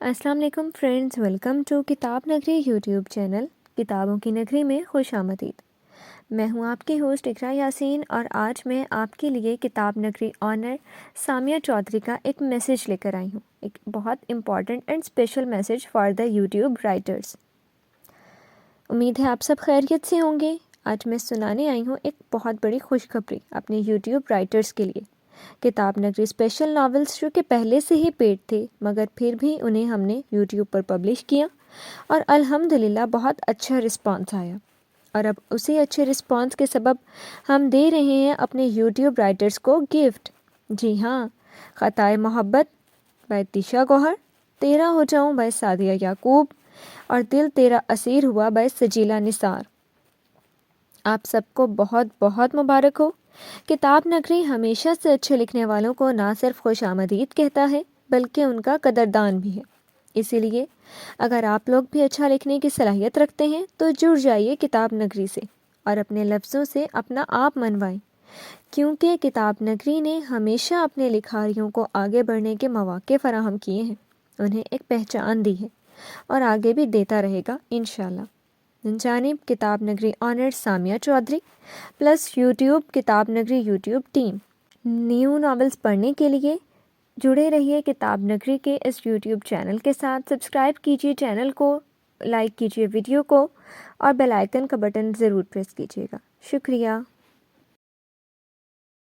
السلام علیکم friends, welcome to کتاب نگری یوٹیوب چینل کتابوں کی نگری میں خوش آمدید۔ میں ہوں آپ کی ہوسٹ اقرا یاسین، اور آج میں آپ کے لیے کتاب نگری آنر سامیہ چودھری کا ایک میسیج لے کر آئی ہوں، ایک بہت important and special message for the YouTube writers. امید ہے آپ سب خیریت سے ہوں گے۔ آج میں سنانے آئی ہوں ایک بہت بڑی خوشخبری اپنے یوٹیوب رائٹرز کے لیے۔ کتاب نگری اسپیشل ناولز جو کہ پہلے سے ہی پیڈ تھے، مگر پھر بھی انہیں ہم نے یوٹیوب پر پبلش کیا اور الحمدللہ بہت اچھا رسپانس آیا، اور اب اسی اچھے رسپانس کے سبب ہم دے رہے ہیں اپنے یوٹیوب رائٹرز کو گفٹ۔ جی ہاں، خطائے محبت بائی تیشا گوہر، تیرا ہو جاؤں بائی سعدیہ یعقوب، اور دل تیرا اسیر ہوا بائی سجیلا نثار۔ آپ سب کو بہت بہت مبارک ہو۔ کتاب نگری ہمیشہ سے اچھے لکھنے والوں کو نہ صرف خوش آمدید کہتا ہے بلکہ ان کا قدردان بھی ہے۔ اسی لیے اگر آپ لوگ بھی اچھا لکھنے کی صلاحیت رکھتے ہیں تو جڑ جائیے کتاب نگری سے اور اپنے لفظوں سے اپنا آپ منوائیں، کیونکہ کتاب نگری نے ہمیشہ اپنے لکھاریوں کو آگے بڑھنے کے مواقع فراہم کیے ہیں، انہیں ایک پہچان دی ہے اور آگے بھی دیتا رہے گا انشاءاللہ۔ من جانب کتاب نگری owner Samiya Chaudhry plus YouTube کتاب نگری یوٹیوب ٹیم، نیو ناولز پڑھنے کے لیے جڑے رہیے کتاب نگری کے اس یوٹیوب چینل کے ساتھ۔ سبسکرائب کیجیے چینل کو، لائک کیجیے ویڈیو کو، اور بیل آئیکن کا بٹن ضرور پریس کیجیے گا۔ شکریہ۔